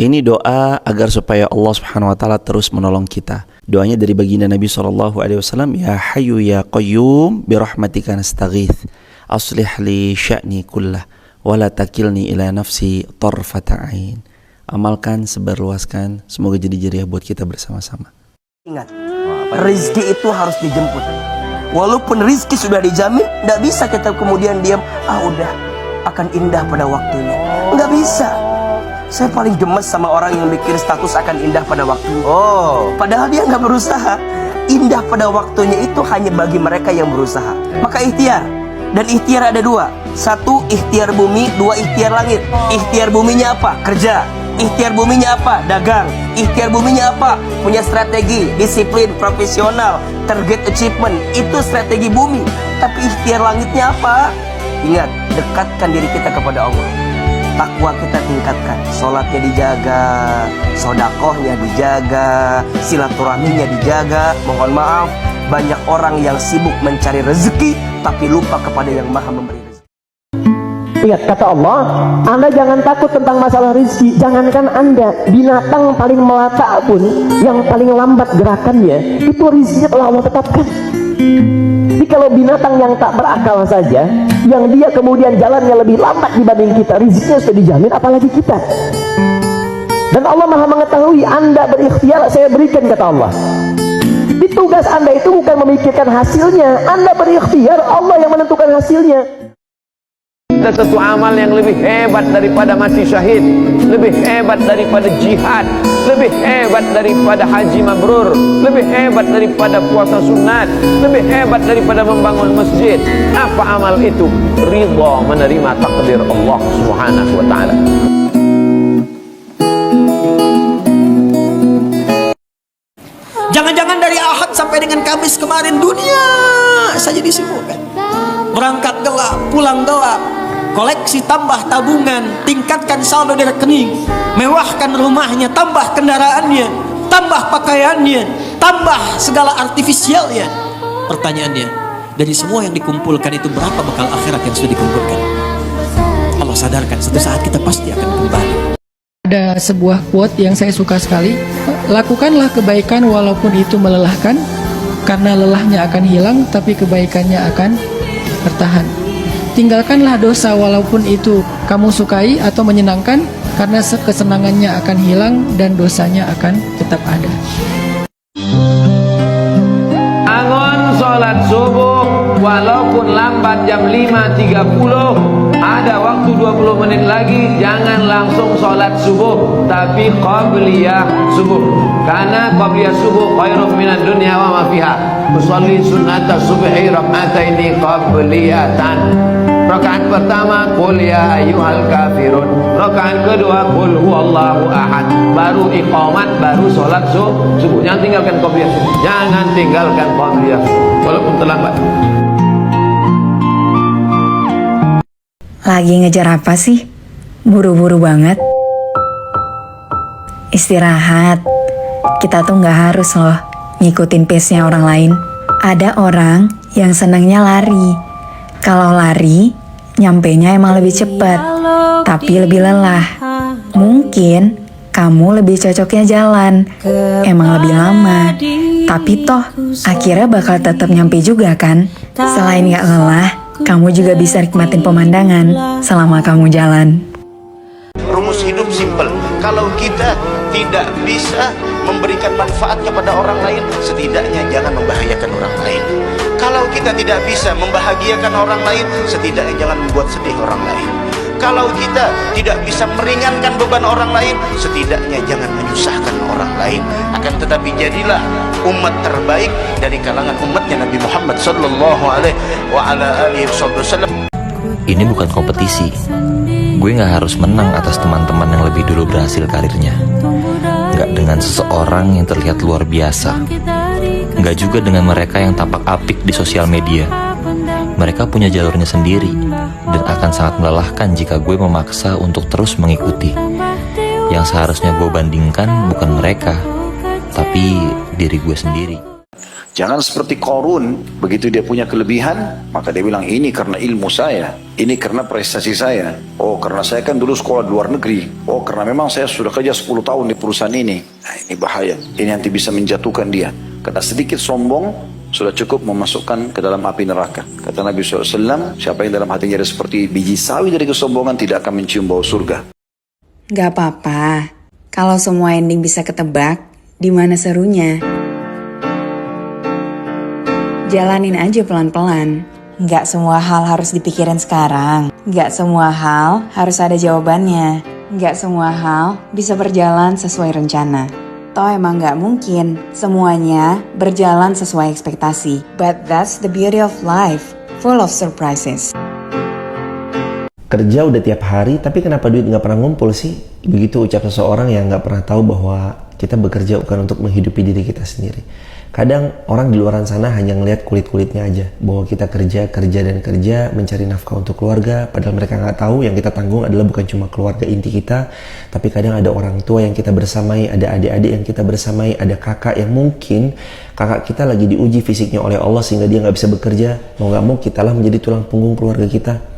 Ini doa agar supaya Allah Subhanahu wa taala terus menolong kita. Doanya dari baginda Nabi SAW, ya Hayyu ya Qayyum bi rahmatika nastaghits. Aslih li sya'ni kullah wa la takilni ila nafsi tarfata ain. Amalkan, sebarluaskan, semoga jadi jariah buat kita bersama-sama. Ingat, rezeki itu harus dijemput. Walaupun rezeki sudah dijamin, tidak bisa kita kemudian diam, udah akan indah pada waktunya. Nggak bisa. Saya paling gemes sama orang yang mikir status akan indah pada waktunya. Padahal dia nggak berusaha. Indah pada waktunya itu hanya bagi mereka yang berusaha. Maka ikhtiar. Dan ikhtiar ada dua. Satu, ikhtiar bumi. Dua, ikhtiar langit. Ikhtiar buminya apa? Kerja. Ikhtiar buminya apa? Dagang. Ikhtiar buminya apa? Punya strategi, disiplin, profesional, target achievement. Itu strategi bumi. Tapi ikhtiar langitnya apa? Ingat, dekatkan diri kita kepada Allah. Takwa kita tingkatkan, sholatnya dijaga, sodakohnya dijaga, silaturahminya dijaga. Mohon maaf, banyak orang yang sibuk mencari rezeki tapi lupa kepada yang maha memberi rezeki. Ingat kata Allah, Anda jangan takut tentang masalah rezeki. Jangankan Anda, binatang paling melata pun yang paling lambat gerakannya, itu rezekinya telah Allah tetapkan. Jadi kalau binatang yang tak berakal saja, yang dia kemudian jalannya lebih lambat dibanding kita, rezekinya sudah dijamin, apalagi kita. Dan Allah maha mengetahui. Anda berikhtiar, saya berikan, kata Allah. Di tugas Anda itu bukan memikirkan hasilnya. Anda berikhtiar, Allah yang menentukan hasilnya. Ada satu amal yang lebih hebat daripada mati syahid, lebih hebat daripada jihad, lebih hebat daripada haji mabrur, lebih hebat daripada puasa sunat, lebih hebat daripada membangun masjid. Apa amal itu? Ridha menerima takdir Allah Subhanahu wa ta'ala. Jangan-jangan dari Ahad sampai dengan Kamis kemarin dunia saja disibukkan. Berangkat gelap, pulang gelap. Koleksi tambah tabungan, tingkatkan saldo di rekening, mewahkan rumahnya, tambah kendaraannya, tambah pakaiannya, tambah segala artifisialnya. Pertanyaannya, dari semua yang dikumpulkan itu berapa bekal akhirat yang sudah dikumpulkan? Allah sadarkan suatu saat kita pasti akan kembali. Ada sebuah quote yang saya suka sekali, lakukanlah kebaikan walaupun itu melelahkan, karena lelahnya akan hilang tapi kebaikannya akan bertahan. Tinggalkanlah dosa walaupun itu kamu sukai atau menyenangkan, karena kesenangannya akan hilang dan dosanya akan tetap ada. Bangun sholat subuh walaupun lambat jam 5.30, ada waktu 20 menit lagi, jangan langsung sholat subuh tapi qabliyah subuh, karena qabliyah subuh khairum minad dunya wa ma fiha. Usolli sunnata subhi rak'ataini qabliyatan. Rakaat pertama qul ya ayyuhal kafirun, rakaat kedua qul huwallahu ahad, baru iqamat, baru sholat subuh. Jangan tinggalkan qabliyah subuh, jangan tinggalkan qabliyah subuh walaupun terlambat. Lagi ngejar apa sih? Buru-buru banget. Istirahat. Kita tuh nggak harus loh ngikutin pace-nya orang lain. Ada orang yang senangnya lari. Kalau lari, nyampenya emang lebih cepat, tapi lebih lelah. Mungkin kamu lebih cocoknya jalan, emang lebih lama, tapi toh akhirnya bakal tetap nyampe juga kan? Selain gak lelah, kamu juga bisa nikmatin pemandangan selama kamu jalan. Rumus hidup simpel. Kalau kita tidak bisa memberikan manfaat kepada orang lain, setidaknya jangan membahayakan orang lain. Kalau kita tidak bisa membahagiakan orang lain, setidaknya jangan membuat sedih orang lain. Kalau kita tidak bisa meringankan beban orang lain, setidaknya jangan menyusahkan orang lain. Akan tetapi jadilah umat terbaik dari kalangan umatnya Nabi Muhammad sallallahu alaihi wasallam. Ini bukan kompetisi. Gue gak harus menang atas teman-teman yang lebih dulu berhasil karirnya. Gak dengan seseorang yang terlihat luar biasa. Gak juga dengan mereka yang tampak apik di sosial media. Mereka punya jalurnya sendiri, dan akan sangat melelahkan jika gue memaksa untuk terus mengikuti. Yang seharusnya gue bandingkan bukan mereka, tapi diri gue sendiri. Jangan seperti Qarun, begitu dia punya kelebihan, maka dia bilang ini karena ilmu saya, ini karena prestasi saya. Oh, karena saya kan dulu sekolah di luar negeri. Oh, karena memang saya sudah kerja 10 tahun di perusahaan ini. Nah, ini bahaya. Ini nanti bisa menjatuhkan dia. Karena sedikit sombong sudah cukup memasukkan ke dalam api neraka. Kata Nabi SAW, siapa yang dalam hatinya ada seperti biji sawi dari kesombongan tidak akan mencium bau surga. Gak apa-apa. Kalau semua ending bisa ketebak, di mana serunya? Jalanin aja pelan-pelan. Gak semua hal harus dipikirin sekarang. Gak semua hal harus ada jawabannya. Gak semua hal bisa berjalan sesuai rencana. Toh emang gak mungkin semuanya berjalan sesuai ekspektasi. But that's the beauty of life, full of surprises. Kerja udah tiap hari, tapi kenapa duit nggak pernah ngumpul sih? Begitu ucap seseorang yang nggak pernah tahu bahwa kita bekerja bukan untuk menghidupi diri kita sendiri. Kadang orang di luar sana hanya ngelihat kulit-kulitnya aja, bahwa kita kerja, mencari nafkah untuk keluarga, padahal mereka nggak tahu yang kita tanggung adalah bukan cuma keluarga inti kita, tapi kadang ada orang tua yang kita bersamai, ada adik-adik yang kita bersamai, ada kakak yang mungkin kakak kita lagi diuji fisiknya oleh Allah sehingga dia nggak bisa bekerja, mau nggak mau kitalah menjadi tulang punggung keluarga kita.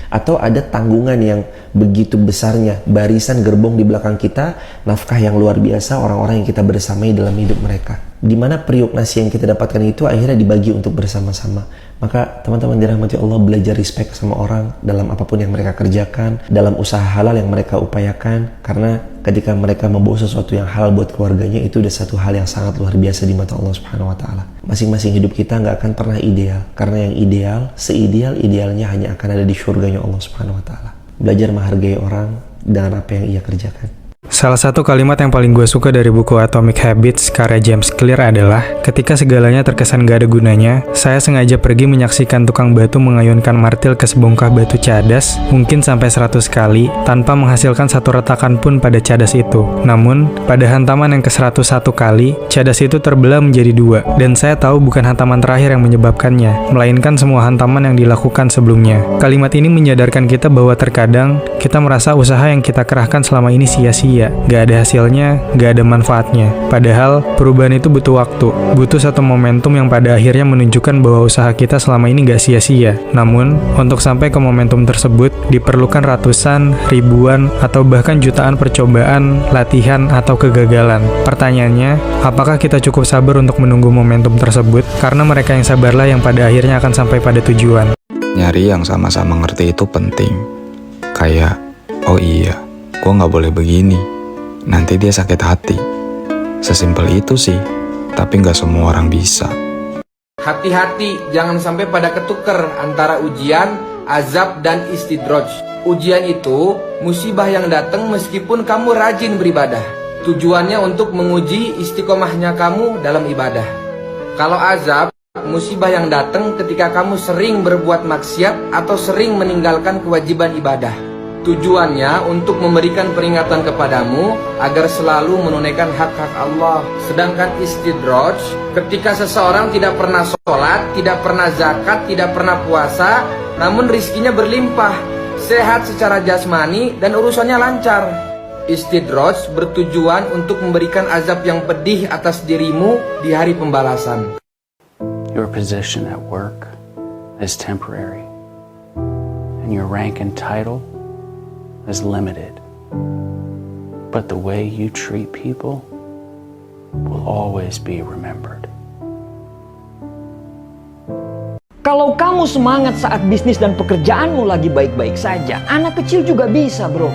Atau ada tanggungan yang begitu besarnya, barisan gerbong di belakang kita, nafkah yang luar biasa orang-orang yang kita bersamai dalam hidup mereka. Dimana periuk nasi yang kita dapatkan itu akhirnya dibagi untuk bersama-sama. Maka teman-teman dirahmati Allah, belajar respect sama orang dalam apapun yang mereka kerjakan, dalam usaha halal yang mereka upayakan, karena ketika mereka membawa sesuatu yang halal buat keluarganya, itu udah satu hal yang sangat luar biasa di mata Allah Subhanahu wa Ta'ala. Masing-masing hidup kita nggak akan pernah ideal, karena yang ideal, seideal-idealnya hanya akan ada di surganya Allah Subhanahu wa Ta'ala. Belajar menghargai orang dengan apa yang ia kerjakan. Salah satu kalimat yang paling gue suka dari buku Atomic Habits karya James Clear adalah, ketika segalanya terkesan gak ada gunanya, saya sengaja pergi menyaksikan tukang batu mengayunkan martil ke sebongkah batu cadas, mungkin sampai 100 kali, tanpa menghasilkan satu retakan pun pada cadas itu. Namun, pada hantaman yang ke-101 kali, cadas itu terbelah menjadi 2, dan saya tahu bukan hantaman terakhir yang menyebabkannya, melainkan semua hantaman yang dilakukan sebelumnya. Kalimat ini menyadarkan kita bahwa terkadang, kita merasa usaha yang kita kerahkan selama ini sia-sia. Gak ada hasilnya, gak ada manfaatnya. Padahal, perubahan itu butuh waktu, butuh satu momentum yang pada akhirnya menunjukkan bahwa usaha kita selama ini gak sia-sia. Namun, untuk sampai ke momentum tersebut, diperlukan ratusan, ribuan, atau bahkan jutaan percobaan, latihan, atau kegagalan. Pertanyaannya, apakah kita cukup sabar untuk menunggu momentum tersebut? Karena mereka yang sabarlah yang pada akhirnya akan sampai pada tujuan. Nyari yang sama-sama ngerti itu penting. Kayak, oh iya, gue gak boleh begini, nanti dia sakit hati. Sesimpel itu sih, tapi gak semua orang bisa. Hati-hati, jangan sampai pada ketuker antara ujian, azab, dan istidraj. Ujian itu musibah yang datang meskipun kamu rajin beribadah. Tujuannya untuk menguji istiqomahnya kamu dalam ibadah. Kalau azab, musibah yang datang ketika kamu sering berbuat maksiat atau sering meninggalkan kewajiban ibadah. Tujuannya untuk memberikan peringatan kepadamu agar selalu menunaikan hak-hak Allah. Sedangkan istidraj, ketika seseorang tidak pernah sholat, tidak pernah zakat, tidak pernah puasa, namun rizkinya berlimpah, sehat secara jasmani, dan urusannya lancar. Istidraj bertujuan untuk memberikan azab yang pedih atas dirimu di hari pembalasan. Your position at work is temporary, and your rank and title is limited, but the way you treat people will always be remembered. Kalau kamu semangat saat bisnis dan pekerjaanmu lagi baik-baik saja, anak kecil juga bisa, bro.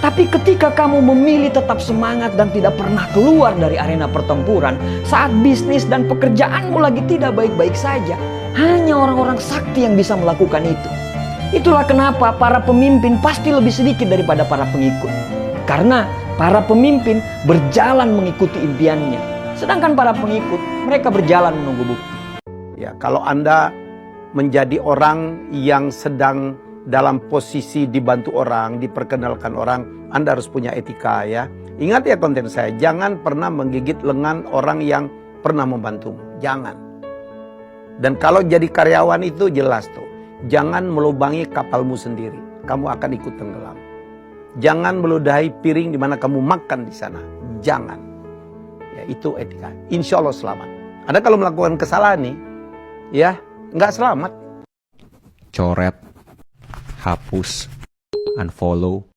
Tapi ketika kamu memilih tetap semangat dan tidak pernah keluar dari arena pertempuran, saat bisnis dan pekerjaanmu lagi tidak baik-baik saja, hanya orang-orang sakti yang bisa melakukan itu. Itulah kenapa para pemimpin pasti lebih sedikit daripada para pengikut. Karena para pemimpin berjalan mengikuti impiannya, sedangkan para pengikut, mereka berjalan menunggu bukti. Ya, kalau Anda menjadi orang yang sedang dalam posisi dibantu orang, diperkenalkan orang, Anda harus punya etika ya. Ingat ya konten saya, jangan pernah menggigit lengan orang yang pernah membantumu. Jangan. Dan kalau jadi karyawan itu jelas tuh. Jangan melubangi kapalmu sendiri, kamu akan ikut tenggelam. Jangan meludahi piring di mana kamu makan di sana, jangan. Ya, itu etika. Insya Allah selamat. Anda kalau melakukan kesalahan nih, ya nggak selamat. Coret, hapus, unfollow,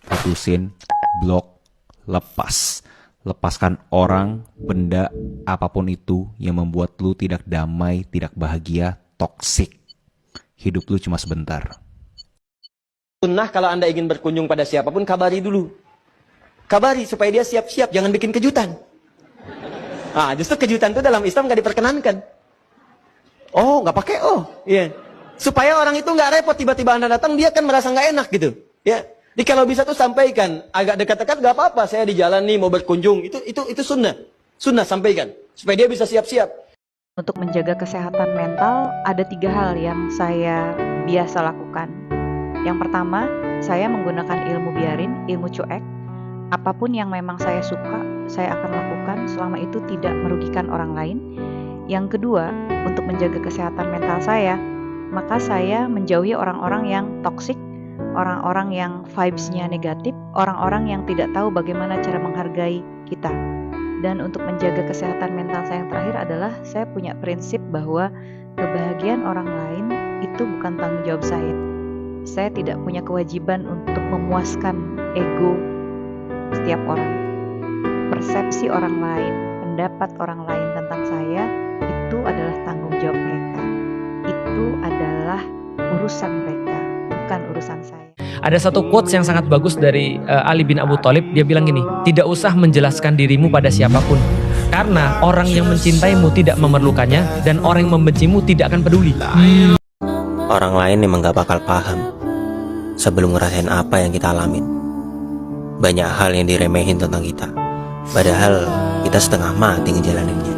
putusin, blok, lepas. Lepaskan orang, benda, apapun itu yang membuat lu tidak damai, tidak bahagia, toksik. Hidup lu cuma sebentar. Sunnah kalau Anda ingin berkunjung pada siapapun, kabari dulu. Kabari supaya dia siap-siap, jangan bikin kejutan. Ah, justru kejutan itu dalam Islam nggak diperkenankan. Oh, nggak pakai iya. Supaya orang itu nggak repot, tiba-tiba Anda datang, dia kan merasa nggak enak gitu. Ya. Jadi kalau bisa tuh sampaikan, agak dekat-dekat nggak apa-apa, saya di jalan nih mau berkunjung, itu sunnah. Sunnah sampaikan, supaya dia bisa siap-siap. Untuk menjaga kesehatan mental, ada 3 hal yang saya biasa lakukan. Yang pertama, saya menggunakan ilmu biarin, ilmu cuek. Apapun yang memang saya suka, saya akan lakukan selama itu tidak merugikan orang lain. Yang kedua, untuk menjaga kesehatan mental saya, maka saya menjauhi orang-orang yang toksik, orang-orang yang vibes-nya negatif, orang-orang yang tidak tahu bagaimana cara menghargai kita. Dan untuk menjaga kesehatan mental saya yang terakhir adalah saya punya prinsip bahwa kebahagiaan orang lain itu bukan tanggung jawab saya. Saya tidak punya kewajiban untuk memuaskan ego setiap orang. Persepsi orang lain, pendapat orang lain tentang saya itu adalah tanggung jawab mereka. Itu adalah urusan mereka, bukan urusan saya. Ada satu quotes yang sangat bagus dari Ali bin Abu Thalib. Dia bilang gini, tidak usah menjelaskan dirimu pada siapapun, karena orang yang mencintaimu tidak memerlukannya, dan orang yang membencimu tidak akan peduli. Orang lain memang gak bakal paham sebelum ngerasain apa yang kita alamin. Banyak hal yang diremehin tentang kita, padahal kita setengah mati ngejalaninnya.